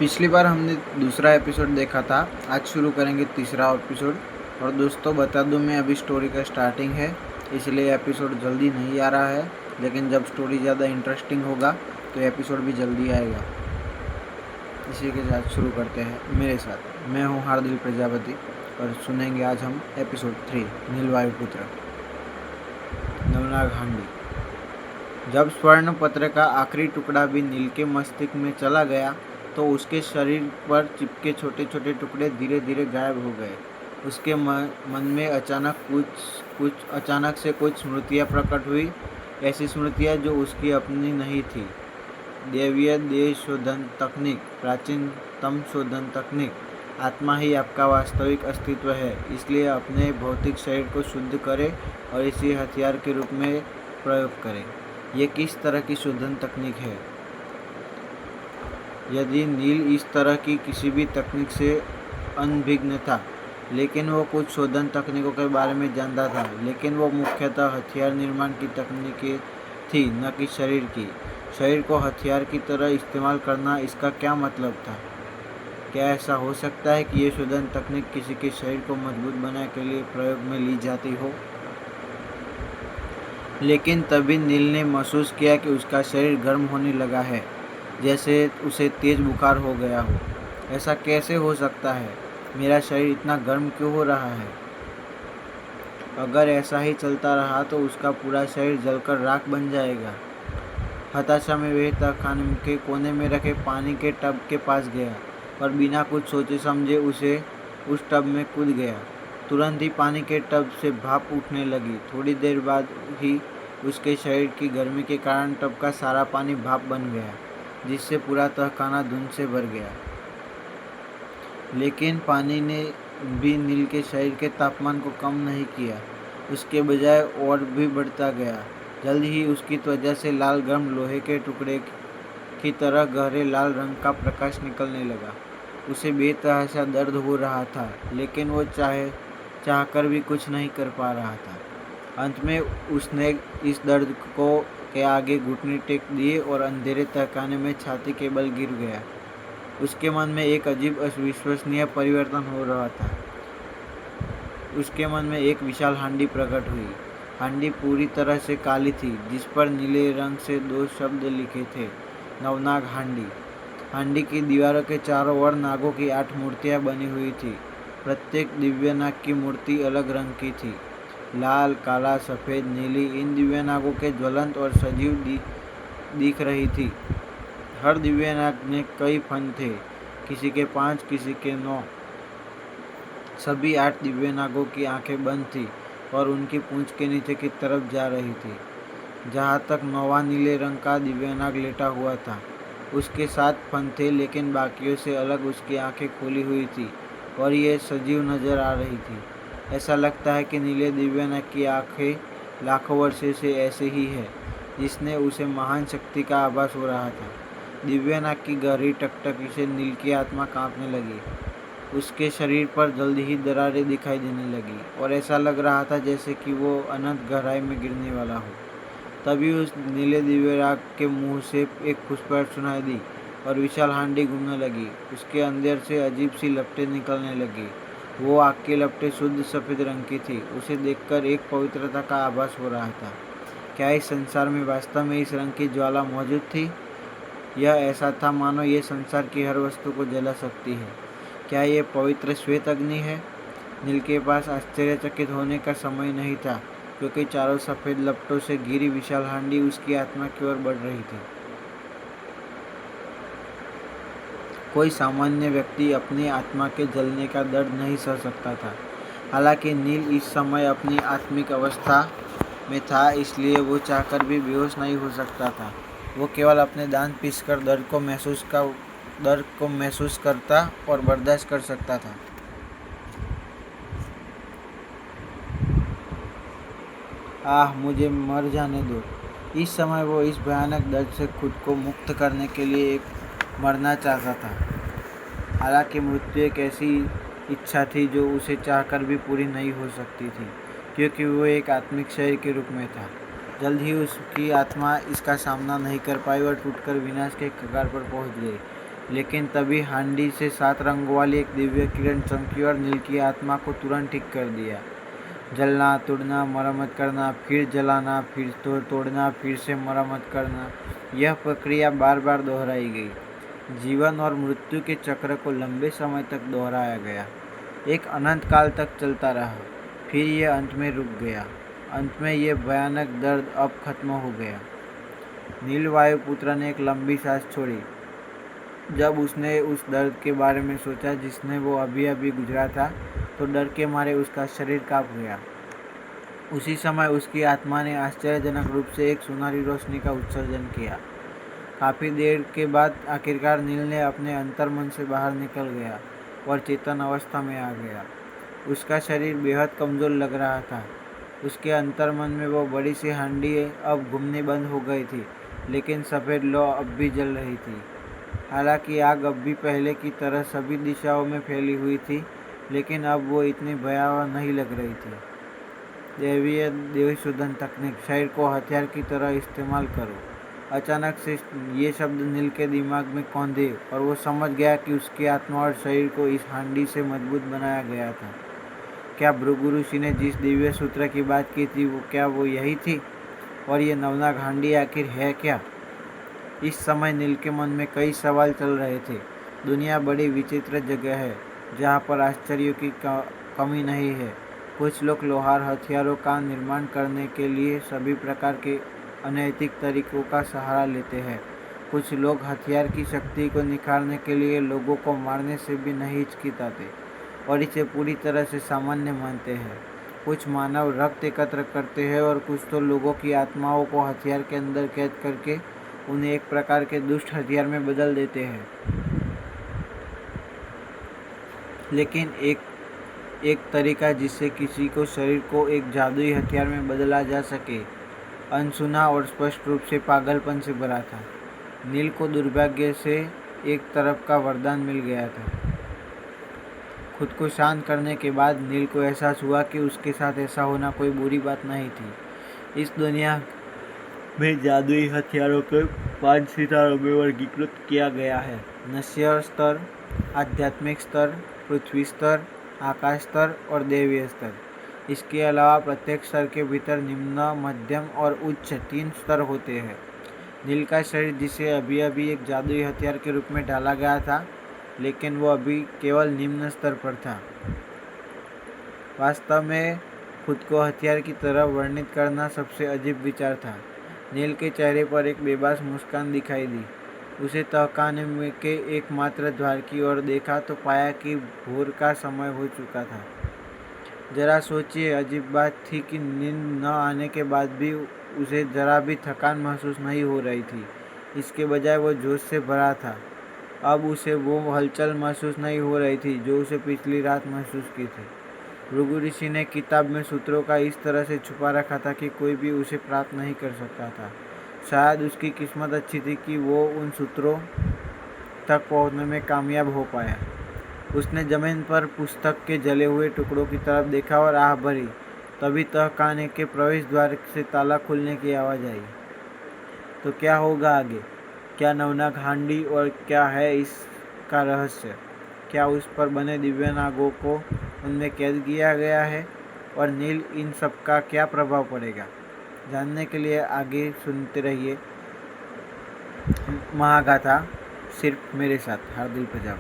पिछली बार हमने दूसरा एपिसोड देखा था। आज शुरू करेंगे तीसरा एपिसोड। और दोस्तों बता दूं, मैं अभी स्टोरी का स्टार्टिंग है, इसलिए एपिसोड जल्दी नहीं आ रहा है। लेकिन जब स्टोरी ज़्यादा इंटरेस्टिंग होगा तो एपिसोड भी जल्दी आएगा। इसी के साथ शुरू करते हैं मेरे साथ। मैं हूं हार्दिल प्रजापति और सुनेंगे आज हम एपिसोड 3 नीलवायुपुत्र नवनाग हांडी। जब स्वर्ण पत्र का आखिरी टुकड़ा भी नील के मस्तिष्क में चला गया तो उसके शरीर पर चिपके छोटे छोटे टुकड़े धीरे धीरे गायब हो गए। उसके मन में अचानक से कुछ स्मृतियाँ प्रकट हुई, ऐसी स्मृतियाँ जो उसकी अपनी नहीं थी। दैवीय देह शोधन तकनीक, प्राचीनतम शोधन तकनीक। आत्मा ही आपका वास्तविक अस्तित्व है, इसलिए अपने भौतिक शरीर को शुद्ध करें और इसी हथियार के रूप में प्रयोग करें। ये किस तरह की शोधन तकनीक है? यदि नील इस तरह की किसी भी तकनीक से अनभिज्ञ था, लेकिन वो कुछ शोधन तकनीकों के बारे में जानता था, लेकिन वो मुख्यतः हथियार निर्माण की तकनीकें थी, न कि शरीर की। शरीर को हथियार की तरह इस्तेमाल करना, इसका क्या मतलब था? क्या ऐसा हो सकता है कि ये शोधन तकनीक किसी के शरीर को मजबूत बनाने के लिए प्रयोग में ली जाती हो? लेकिन तभी नील ने महसूस किया कि उसका शरीर गर्म होने लगा है, जैसे उसे तेज बुखार हो गया हो। ऐसा कैसे हो सकता है? मेरा शरीर इतना गर्म क्यों हो रहा है? अगर ऐसा ही चलता रहा तो उसका पूरा शरीर जलकर राख बन जाएगा। हताशा में वह तहखाने के कोने में रखे पानी के टब के पास गया और बिना कुछ सोचे समझे उस टब में कूद गया। तुरंत ही पानी के टब से भाप उठने लगी। थोड़ी देर बाद ही उसके शरीर की गर्मी के कारण टब का सारा पानी भाप बन गया, जिससे पूरा तहखाना धुंध से भर गया। लेकिन पानी ने भी नील के शरीर के तापमान को कम नहीं किया, उसके बजाय और भी बढ़ता गया। जल्द ही उसकी त्वचा से लाल गर्म लोहे के टुकड़े की तरह गहरे लाल रंग का प्रकाश निकलने लगा। उसे बेतहाशा दर्द हो रहा था, लेकिन वो चाहकर भी कुछ नहीं कर पा रहा था। अंत में उसने इस दर्द के आगे घुटने टेक दिए और अंधेरे तहखाने में छाती के बल गिर गया। उसके मन में एक अजीब अविश्वसनीय परिवर्तन हो रहा था। उसके मन में एक विशाल हांडी प्रकट हुई। हांडी पूरी तरह से काली थी, जिस पर नीले रंग से 2 शब्द लिखे थे, नवनाग हांडी। हांडी की दीवारों के चारों ओर नागों की 8 मूर्तियां बनी हुई थी। प्रत्येक दिव्य नाग की मूर्ति अलग रंग की थी, लाल, काला, सफ़ेद, नीली। इन दिव्य नागों के ज्वलंत और सजीव दिख रही थी। हर दिव्य नाग में कई फन थे, किसी के 5, किसी के 9। सभी 8 दिव्य नागों की आंखें बंद थी और उनकी पूंछ के नीचे की तरफ जा रही थी, जहाँ तक 9वां नीले रंग का दिव्य नाग लेटा हुआ था। उसके 7 फन थे, लेकिन बाकियों से अलग उसकी आंखें खोली हुई थी और ये सजीव नजर आ रही थी। ऐसा लगता है कि नीले दिव्य नाग की आंखें लाखों वर्षों से ऐसे ही है, जिसने उसे महान शक्ति का आभास हो रहा था। दिव्य नाग की गहरी टकटकी से नील की आत्मा कांपने लगी। उसके शरीर पर जल्द ही दरारें दिखाई देने लगी और ऐसा लग रहा था जैसे कि वो अनंत गहराई में गिरने वाला हो। तभी उस नीले दिव्य नाग के मुंह से एक फुसफुसाहट सुनाई दी और विशाल हांडी घूमने लगी। उसके अंदर से अजीब सी लपटें निकलने लगी। वो आग की लपटें शुद्ध सफ़ेद रंग की थी। उसे देखकर एक पवित्रता का आभास हो रहा था। क्या इस संसार में वास्तव में इस रंग की ज्वाला मौजूद थी? यह ऐसा था मानो ये संसार की हर वस्तु को जला सकती है। क्या ये पवित्र श्वेत अग्नि है? नील के पास आश्चर्यचकित होने का समय नहीं था, क्योंकि चारों सफ़ेद लपटों से घिरी विशाल हांडी उसकी आत्मा की ओर बढ़ रही थी। कोई सामान्य व्यक्ति अपनी आत्मा के जलने का दर्द नहीं सह सकता था। हालांकि नील इस समय अपनी आत्मिक अवस्था में था, इसलिए वो चाहकर भी बेहोश नहीं हो सकता था। वो केवल अपने दांत पीसकर दर्द को महसूस करता और बर्दाश्त कर सकता था। आह, मुझे मर जाने दो। इस समय वो इस भयानक दर्द से खुद को मुक्त करने के लिए मरना चाहता था। हालांकि मृत्यु एक ऐसी इच्छा थी जो उसे चाहकर भी पूरी नहीं हो सकती थी, क्योंकि वो एक आत्मिक शरीर के रूप में था। जल्द ही उसकी आत्मा इसका सामना नहीं कर पाई और टूटकर विनाश के कगार पर पहुंच गई। लेकिन तभी हांडी से 7 रंगों वाली एक दिव्य किरण चमकी और नील की आत्मा को तुरंत ठीक कर दिया। जलना, तोड़ना, मरम्मत करना, फिर जलाना, फिर तोड़ना, फिर से मरम्मत करना, यह प्रक्रिया बार बार दोहराई गई। जीवन और मृत्यु के चक्र को लंबे समय तक दोहराया गया, एक अनंत काल तक चलता रहा। फिर यह अंत में रुक गया। अंत में यह भयानक दर्द अब खत्म हो गया। नील वायुपुत्र ने एक लंबी सांस छोड़ी। जब उसने उस दर्द के बारे में सोचा जिसने वो अभी अभी गुजरा था, तो डर के मारे उसका शरीर कांप गया। उसी समय उसकी आत्मा ने आश्चर्यजनक रूप से एक सुनहरी रोशनी का उत्सर्जन किया। काफ़ी देर के बाद आखिरकार नील ने अपने अंतर्मन से बाहर निकल गया और चेतन अवस्था में आ गया। उसका शरीर बेहद कमज़ोर लग रहा था। उसके अंतर्मन में वो बड़ी सी हांडी अब घूमनी बंद हो गई थी, लेकिन सफ़ेद लौ अब भी जल रही थी। हालांकि आग अब भी पहले की तरह सभी दिशाओं में फैली हुई थी, लेकिन अब वो इतनी भयावह नहीं लग रही थी। देवी शोधन तकनीक, शरीर को हथियार की तरह इस्तेमाल करो। अचानक से ये शब्द नील के दिमाग में कौंधे और वो समझ गया कि उसकी आत्मा और शरीर को इस हांडी से मजबूत बनाया गया था। क्या भृगु ऋषि ने जिस दिव्य सूत्र की बात की थी क्या वो यही थी? और ये नवनाग हांडी आखिर है क्या? इस समय नील के मन में कई सवाल चल रहे थे। दुनिया बड़ी विचित्र जगह है जहाँ पर आश्चर्यों की कमी नहीं है। कुछ लोग लोहार हथियारों का निर्माण करने के लिए सभी प्रकार के अनैतिक तरीकों का सहारा लेते हैं। कुछ लोग हथियार की शक्ति को निखारने के लिए लोगों को मारने से भी नहीं हिचकिचाते और इसे पूरी तरह से सामान्य मानते हैं। कुछ मानव रक्त एकत्र करते हैं और कुछ तो लोगों की आत्माओं को हथियार के अंदर कैद करके उन्हें एक प्रकार के दुष्ट हथियार में बदल देते हैं। लेकिन एक तरीका जिससे किसी को शरीर को एक जादुई हथियार में बदला जा सके, अनसुना और स्पष्ट रूप से पागलपन से भरा था। नील को दुर्भाग्य से एक तरफ का वरदान मिल गया था। खुद को शांत करने के बाद नील को एहसास हुआ कि उसके साथ ऐसा होना कोई बुरी बात नहीं थी। इस दुनिया में जादुई हथियारों को 5 सितारों में वर्गीकृत किया गया है: नश्वर स्तर, आध्यात्मिक स्तर, पृथ्वी स्तर, आकाश स्तर और दैवीय स्तर। इसके अलावा प्रत्येक स्तर के भीतर निम्न, मध्यम और उच्च 3 स्तर होते हैं। नील का शरीर, जिसे अभी अभी एक जादुई हथियार के रूप में ढाला गया था, लेकिन वो अभी केवल निम्न स्तर पर था। वास्तव में खुद को हथियार की तरह वर्णित करना सबसे अजीब विचार था। नील के चेहरे पर एक बेबस मुस्कान दिखाई दी। उसे तहखाने में के एकमात्र द्वार की ओर देखा तो पाया कि भोर का समय हो चुका था। जरा सोचिए, अजीब बात थी कि नींद न आने के बाद भी उसे जरा भी थकान महसूस नहीं हो रही थी। इसके बजाय वो जोश से भरा था। अब उसे वो हलचल महसूस नहीं हो रही थी जो उसे पिछली रात महसूस की थी। भृगु ऋषि ने किताब में सूत्रों का इस तरह से छुपा रखा था कि कोई भी उसे प्राप्त नहीं कर सकता था। शायद उसकी किस्मत अच्छी थी कि वो उन सूत्रों तक पहुंचने में कामयाब हो पाया। उसने जमीन पर पुस्तक के जले हुए टुकड़ों की तरफ देखा और आह भरी। तभी तहखाने के प्रवेश द्वार से ताला खुलने की आवाज़ आई। तो क्या होगा आगे? क्या नवनाग हांडी और क्या है इसका रहस्य? क्या उस पर बने दिव्य नागों को उनमें कैद किया गया है? और नील, इन सब का क्या प्रभाव पड़ेगा? जानने के लिए आगे सुनते रहिए महागाथा सिर्फ मेरे साथ, हर दिल पे जाओ।